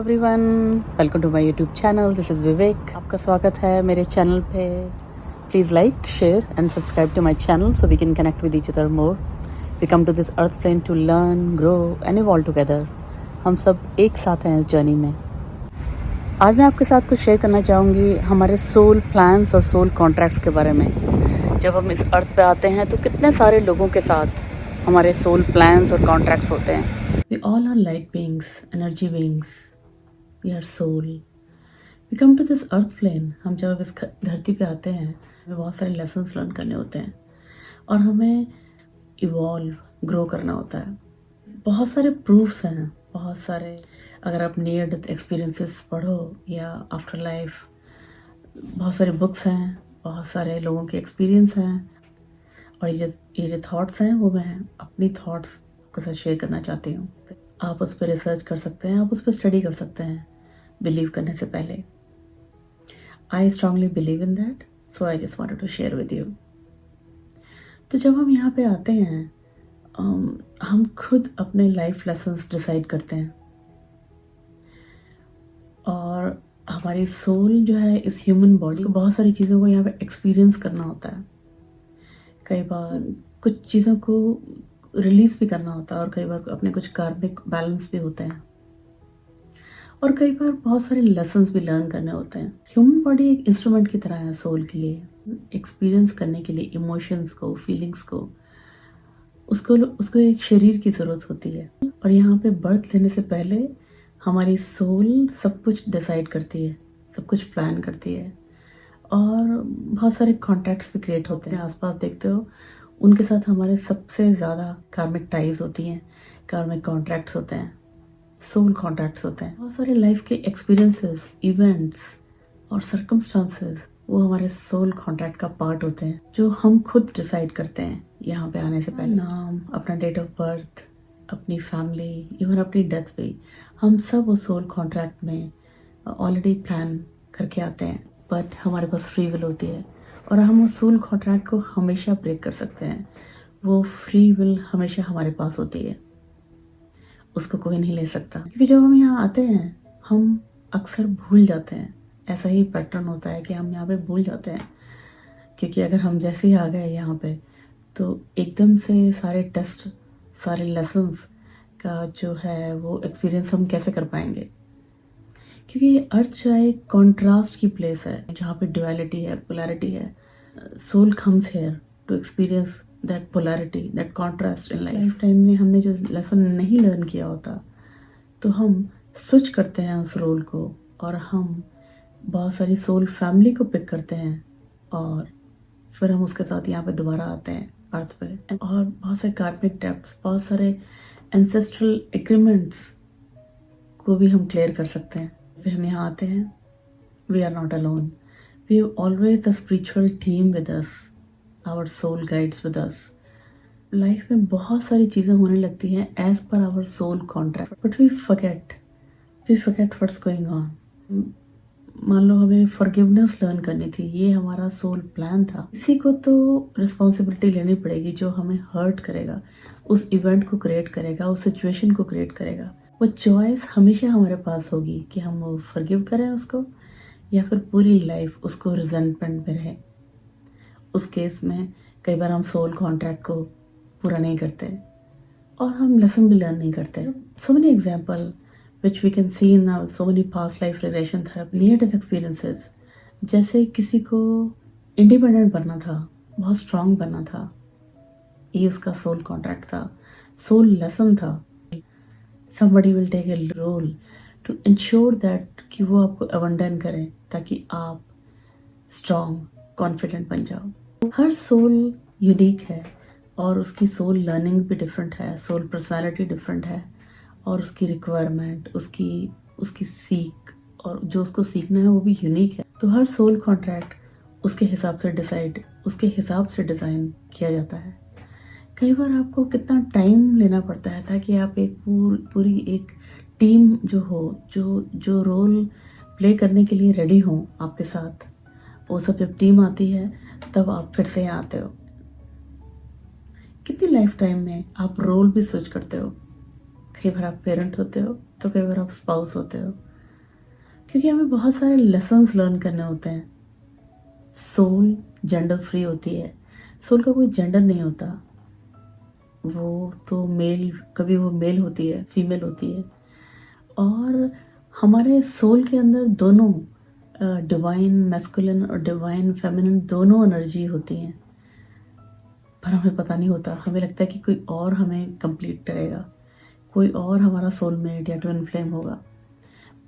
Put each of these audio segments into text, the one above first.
Everyone, welcome to my YouTube channel. This is Vivek. आपका स्वागत है मेरे चैनल पे। Please like, share and subscribe to my channel so we can connect with each other more. We come to this earth plane to learn, grow and evolve together. हम सब एक साथ हैं इस जर्नी में। आज मैं आपके साथ कुछ शेयर करना चाहूँगी हमारे सोल प्लान्स और सोल कॉन्ट्रैक्ट्स के बारे में। जब हम इस अर्थ पे आते हैं तो कितने सारे लोगों के साथ हमारे सोल प्लान्स और कॉन्ट्रैक्ट्स होते हैं। We all are light beings, energy beings, we are soul. We come to this earth plane. हम जब इस धरती पे आते हैं हमें बहुत सारे लेसन्स लर्न करने होते हैं और हमें इवॉल्व, ग्रो करना होता है। बहुत सारे प्रूफ्स हैं, बहुत सारे, अगर आप नियर डेथ एक्सपीरियंसेस पढ़ो या आफ्टर लाइफ, बहुत सारे बुक्स हैं, बहुत सारे लोगों के एक्सपीरियंस हैं। और ये जो थॉट्स हैं वो मैं अपनी थॉट्स आपके साथ शेयर करना चाहती हूँ। आप उस पर रिसर्च कर सकते हैं, आप उस पर स्टडी कर सकते हैं बिलीव करने से पहले। I strongly believe in that, so I just wanted to share with you. तो जब हम यहाँ पे आते हैं हम खुद अपने लाइफ लेसन्स डिसाइड करते हैं और हमारी सोल जो है इस ह्यूमन बॉडी को बहुत सारी चीज़ों को यहाँ पे एक्सपीरियंस करना होता है। कई बार कुछ चीज़ों को रिलीज भी करना होता है और कई बार अपने कुछ कार्मिक बैलेंस भी होते हैं और कई बार बहुत सारे लेसन्स भी लर्न करने होते हैं। ह्यूमन बॉडी एक इंस्ट्रूमेंट की तरह है सोल के लिए, एक्सपीरियंस करने के लिए इमोशंस को, फीलिंग्स को, उसको एक शरीर की ज़रूरत होती है। और यहाँ पे बर्थ लेने से पहले हमारी सोल सब कुछ डिसाइड करती है, सब कुछ प्लान करती है और बहुत सारे कॉन्टैक्ट्स भी क्रिएट होते हैं। आसपास देखते हो उनके साथ हमारे सबसे ज़्यादा कार्मिक टाइज होती हैं, कार्मिक कॉन्ट्रैक्ट्स होते हैं, सोल कॉन्ट्रैक्ट्स होते हैं। बहुत सारे लाइफ के एक्सपीरियंसेस, इवेंट्स और सर्कमस्टांसेस वो हमारे सोल कॉन्ट्रैक्ट का पार्ट होते हैं जो हम खुद डिसाइड करते हैं यहाँ पे आने से पहले। नाम, अपना डेट ऑफ बर्थ, अपनी फैमिली, इवन अपनी डेथ भी, हम सब उस सोल कॉन्ट्रैक्ट में ऑलरेडी प्लान करके आते हैं। बट हमारे पास फ्री विल होती है और हम उस सोल कॉन्ट्रैक्ट को हमेशा ब्रेक कर सकते हैं। वो फ्री विल हमेशा हमारे पास होती है, उसको कोई नहीं ले सकता। क्योंकि जब हम यहाँ आते हैं हम अक्सर भूल जाते हैं। ऐसा ही पैटर्न होता है कि हम यहाँ पे भूल जाते हैं, क्योंकि अगर हम जैसे ही आ गए यहाँ पे तो एकदम से सारे टेस्ट, सारे लेसन्स का जो है वो एक्सपीरियंस हम कैसे कर पाएंगे। क्योंकि ये अर्थ जो है एक कॉन्ट्रास्ट की प्लेस है जहाँ पे ड्युअलिटी है, पोलैरिटी है। Soul comes here to experience that polarity, that contrast in life time में। हमने जो लेसन नहीं लर्न किया होता तो हम स्विच करते हैं उस रोल को और हम बहुत सारी सोल फैमिली को पिक करते हैं और फिर हम उसके साथ यहाँ पे दोबारा आते हैं अर्थ पे। और बहुत सारे कार्मिक डेब्ट्स, बहुत सारे एंसेस्ट्रल एग्रीमेंट्स को भी हम क्लियर कर सकते हैं। फिर हम यहाँ आते हैं, we are not alone, we have always the spiritual team with us, our soul guides with us. Life में बहुत सारी चीज़ें होने लगती हैं as per our soul contract, but we forget what's going on. मान लो हमें फॉरगिवनेस लर्न करनी थी, ये हमारा सोल प्लान था। इसी को तो रिस्पॉन्सिबिलिटी लेनी पड़ेगी जो हमें हर्ट करेगा, उस इवेंट को क्रिएट करेगा, उस सिचुएशन को क्रिएट करेगा। वो चॉइस हमेशा हमारे पास होगी कि हम वो फॉरगिव करें उसको या फिर पूरी लाइफ उसको रिजेंटमेंट में रहे। उस केस में कई बार हम सोल कॉन्ट्रैक्ट को पूरा नहीं करते और हम लेसन भी लर्न नहीं करते। So many example which we can see in our so many past life regression therapy, near death experiences। जैसे किसी को इंडिपेंडेंट बनना था, बहुत स्ट्रांग बनना था, ये उसका सोल कॉन्ट्रैक्ट था, सोल लेसन था। somebody will take a role to ensure that कि वो आपको अबंडन करें ताकि आप स्ट्रांग, कॉन्फिडेंट बन जाओ। हर सोल यूनिक है और उसकी सोल लर्निंग भी डिफरेंट है, सोल पर्सनालिटी डिफरेंट है और उसकी रिक्वायरमेंट, उसकी सीख और जो उसको सीखना है वो भी यूनिक है। तो हर सोल कॉन्ट्रैक्ट उसके हिसाब से डिज़ाइन किया जाता है। कई बार आपको कितना टाइम लेना पड़ता है ताकि आप एक पूरी एक टीम जो रोल प्ले करने के लिए रेडी हो आपके साथ, वो सब जब टीम आती है तब आप फिर से यहाँ आते हो। कितनी लाइफ टाइम में आप रोल भी स्विच करते हो। कई बार आप पेरेंट होते हो तो कई बार आप स्पाउस होते हो, क्योंकि हमें बहुत सारे लेसन्स लर्न करने होते हैं। सोल जेंडर फ्री होती है, सोल का कोई जेंडर नहीं होता। वो तो मेल, कभी वो मेल होती है, फीमेल होती है। और हमारे सोल के अंदर दोनों डिवाइन मैस्कुलिन और डिवाइन फेमिनिन दोनों एनर्जी होती हैं, पर हमें पता नहीं होता। हमें लगता है कि कोई और हमें कंप्लीट करेगा, कोई और हमारा सोलमेट या ट्विन फ्लेम होगा,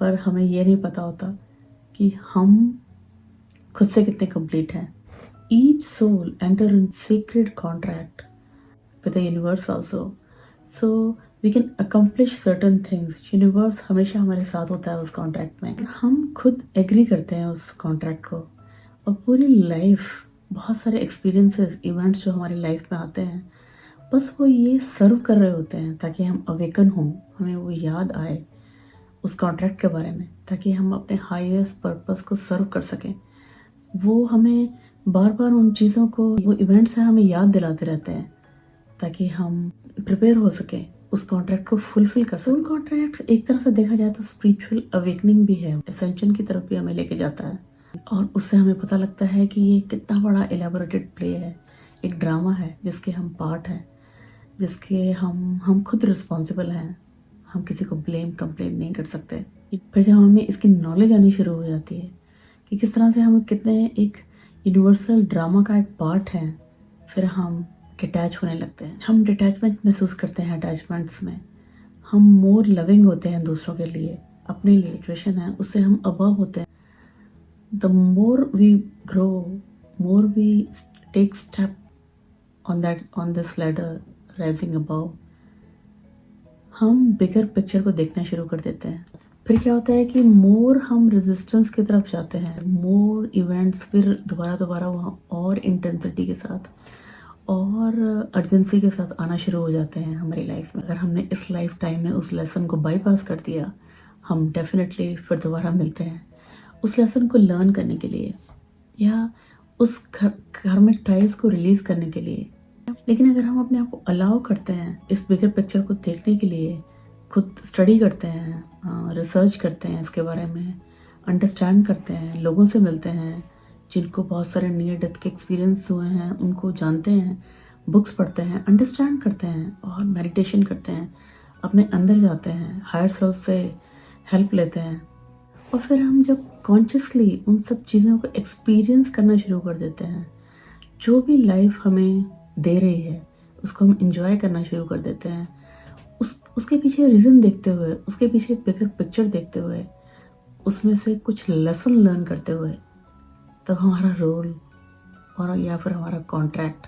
पर हमें ये नहीं पता होता कि हम खुद से कितने कंप्लीट हैं। Each soul enter in secret contract with the universe also, so we can accomplish certain things. Universe हमेशा हमारे साथ होता है उस कॉन्ट्रैक्ट में। हम खुद एग्री करते हैं उस कॉन्ट्रैक्ट को, और पूरी लाइफ बहुत सारे एक्सपीरियंसेस, इवेंट्स जो हमारी लाइफ में आते हैं, बस वो ये सर्व कर रहे होते हैं ताकि हम अवेकन हों, हमें वो याद आए उस कॉन्ट्रैक्ट के बारे में, ताकि हम अपने हाईएस्ट पर्पस को सर्व कर सकें। वो हमें बार बार उन चीज़ों को, वो इवेंट्स हैं, हमें याद दिलाते रहते हैं ताकि हम प्रिपेयर हो सके उस कॉन्ट्रैक्ट को फुलफिल कर सके। सोल कॉन्ट्रैक्ट एक तरह से देखा जाए तो स्पिरिचुअल अवेकनिंग भी है, एसेंशन की तरफ भी हमें लेके जाता है, और उससे हमें पता लगता है कि ये कितना बड़ा एलेबोरेटेड प्ले है, एक ड्रामा है जिसके हम पार्ट हैं, जिसके हम खुद रिस्पॉन्सिबल हैं। हम किसी को ब्लेम कंप्लेन नहीं कर सकते। फिर जब हमें इसकी नॉलेज आनी शुरू हो जाती है कि किस तरह से हम कितने एक यूनिवर्सल ड्रामा का एक पार्ट हैं, फिर हम डिटैच होने लगते हैं। हम डिटैचमेंट महसूस करते हैं अटैचमेंट्स में। हम मोर लविंग होते हैं दूसरों के लिए, अपने लिए सिचुएशन है उससे हम अबव होते हैं। The more we grow, more we take step on this ladder rising above, हम बिगर पिक्चर को देखना शुरू कर देते हैं। फिर क्या होता है कि मोर हम रेजिस्टेंस की तरफ जाते हैं, मोर इवेंट्स फिर दोबारा वहाँ और इंटेंसिटी के साथ और अर्जेंसी के साथ आना शुरू हो जाते हैं हमारी लाइफ में। अगर हमने इस लाइफ टाइम में उस लेसन को बाईपास कर दिया, हम डेफिनेटली फिर दोबारा मिलते हैं उस लेसन को लर्न करने के लिए, या उस कार्मिक टाइज को रिलीज करने के लिए। लेकिन अगर हम अपने आप को अलाउ करते हैं इस बिगर पिक्चर को देखने के लिए, खुद स्टडी करते हैं, रिसर्च करते हैं इसके बारे में, अंडरस्टैंड करते हैं, लोगों से मिलते हैं जिनको बहुत सारे नियर डेथ के एक्सपीरियंस हुए हैं, उनको जानते हैं, बुक्स पढ़ते हैं, अंडरस्टैंड करते हैं और मेडिटेशन करते हैं, अपने अंदर जाते हैं, हायर सेल्फ से हेल्प लेते हैं, और फिर हम जब कॉन्शियसली उन सब चीज़ों को एक्सपीरियंस करना शुरू कर देते हैं, जो भी लाइफ हमें दे रही है उसको हम इंजॉय करना शुरू कर देते हैं, उसके पीछे रीज़न देखते हुए, उसके पीछे बिगर पिक्चर देखते हुए, उसमें से कुछ लेसन लर्न करते हुए, तब हमारा रोल और या फिर हमारा कॉन्ट्रैक्ट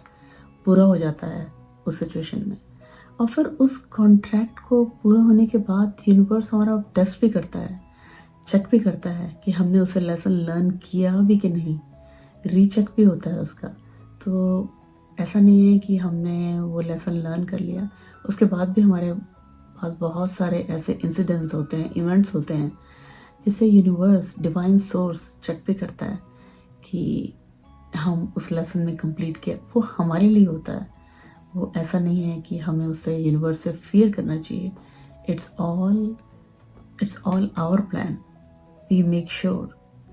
पूरा हो जाता है उस सिचुएशन में। और फिर उस कॉन्ट्रैक्ट को पूरा होने के बाद यूनिवर्स हमारा टेस्ट भी करता है, चेक भी करता है कि हमने उसे लेसन लर्न किया भी कि नहीं, रीचेक भी होता है उसका। तो ऐसा नहीं है कि हमने वो लेसन लर्न कर लिया, उसके बाद भी हमारे पास बहुत सारे ऐसे इंसिडेंट्स होते हैं, इवेंट्स होते हैं, जिससे यूनिवर्स, डिवाइन सोर्स चेक भी करता है कि हम उस लेसन में कंप्लीट किया। वो हमारे लिए होता है, वो ऐसा नहीं है कि हमें उससे यूनिवर्स से फियर करना चाहिए। It's all our plan, we make sure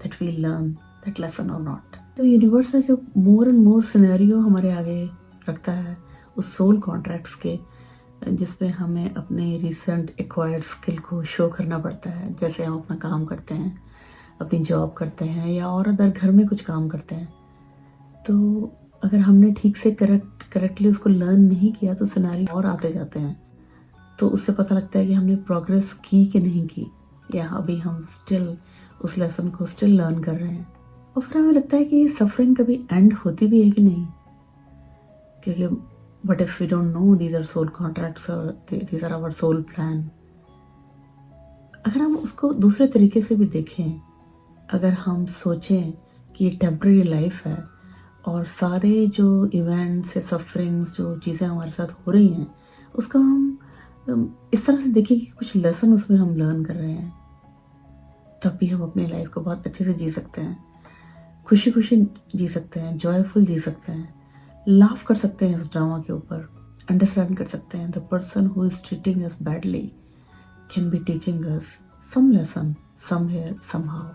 that we learn that lesson और नॉट। तो यूनिवर्स है जो मोर एंड मोर सिनेरियो हमारे आगे रखता है उस सोल कॉन्ट्रैक्ट्स के, जिसमें हमें अपने रिसेंट एक्वायर्ड स्किल को शो करना पड़ता है। जैसे हम अपना काम करते हैं, अपनी जॉब करते हैं, या और अदर घर में कुछ काम करते हैं, तो अगर हमने ठीक से करेक्टली उसको लर्न नहीं किया तो सिनेरियो और आते जाते हैं। तो उससे पता लगता है कि हमने प्रोग्रेस की कि नहीं की, या अभी हम स्टिल उस लेसन को स्टिल लर्न कर रहे हैं। और फिर हमें लगता है कि ये सफरिंग कभी एंड होती भी है कि नहीं, क्योंकि what if we don't know these are soul contracts or these are our soul plan। अगर हम उसको दूसरे तरीके से भी देखें, अगर हम सोचें कि ये टेम्पररी लाइफ है और सारे जो इवेंट्स या सफरिंग्स, जो चीज़ें हमारे साथ हो रही हैं, उसको हम इस तरह से देखें कि कुछ लेसन उसमें हम लर्न कर रहे हैं, तब भी हम अपनी लाइफ को बहुत अच्छे से जी सकते हैं, खुशी खुशी जी सकते हैं, जॉयफुल जी सकते हैं, लाफ कर सकते हैं इस ड्रामा के ऊपर, अंडरस्टैंड कर सकते हैं the person who is treating us badly can be teaching us some lesson, somewhere, somehow.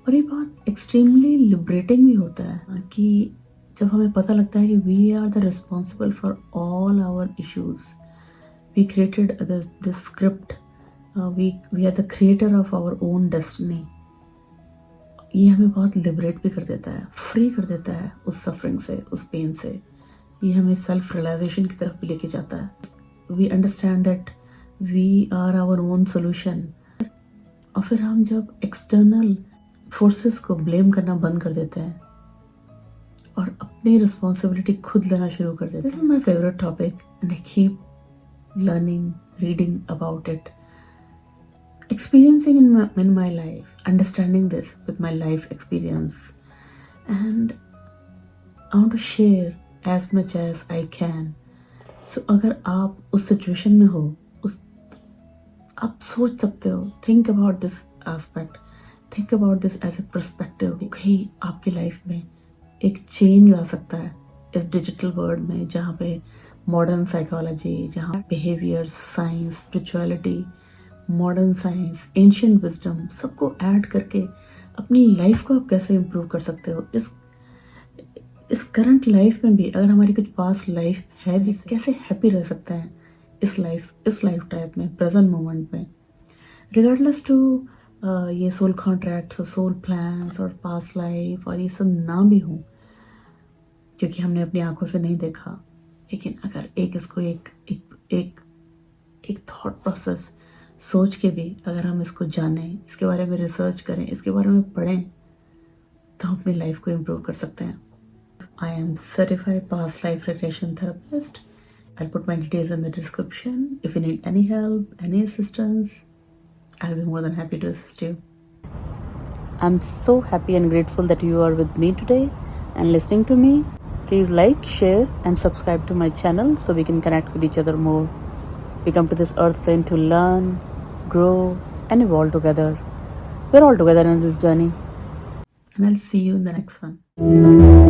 और ये बहुत एक्सट्रीमली लिबरेटिंग भी होता है कि जब हमें पता लगता है कि we are the responsible for all our issues, we created this script, we are the creator of our own destiny. ये हमें बहुत लिबरेट भी कर देता है, फ्री कर देता है उस सफरिंग से, उस पेन से. ये हमें सेल्फ रियलाइजेशन की तरफ भी लेके जाता है. We understand that we are our own solution. और फिर हम जब एक्सटर्नल फोर्सेस को ब्लेम करना बंद कर देते हैं और अपनी रिस्पॉन्सिबिलिटी खुद लेना शुरू कर देते हैं. This is my favourite topic and I keep learning, reading about it, experiencing in my life, understanding this with my life experience, and I want to share as much as I can. So अगर आप उस situation में हो, आप सोच सकते हो, think about this aspect, think about this as a perspective. कहीं आपकी लाइफ में एक चेंज ला सकता है इस डिजिटल वर्ल्ड में, जहाँ पे मॉडर्न साइकोलॉजी, जहाँ behaviour science, spirituality, modern science, ancient wisdom सबको ऐड करके अपनी लाइफ को आप कैसे इम्प्रूव कर सकते हो. इस करंट लाइफ में भी अगर हमारी कुछ पास्ट लाइफ है भी, कैसे हैप्पी रह सकते हैं इस लाइफ टाइप में, प्रेजेंट मोमेंट में, रिगार्डलेस टू ये सोल कॉन्ट्रैक्ट्स और सोल प्लान्स और पास्ट लाइफ और ये सब ना भी हो, क्योंकि हमने अपनी आंखों से नहीं देखा. लेकिन अगर एक थॉट प्रोसेस सोच के भी अगर हम इसको जानें, इसके बारे में रिसर्च करें, इसके बारे में पढ़ें, तो हम अपनी लाइफ को इम्प्रूव कर सकते हैं. I am certified past life regression therapist. I'll put my details in the description. If you need any help, any assistance, I'll be more than happy to assist you. I'm so happy and grateful that you are with me today and listening to me. Please like, share and subscribe to my channel so we can connect with each other more. We come to this earth plane to learn, grow and evolve together. We're all together in this journey. And I'll see you in the next one.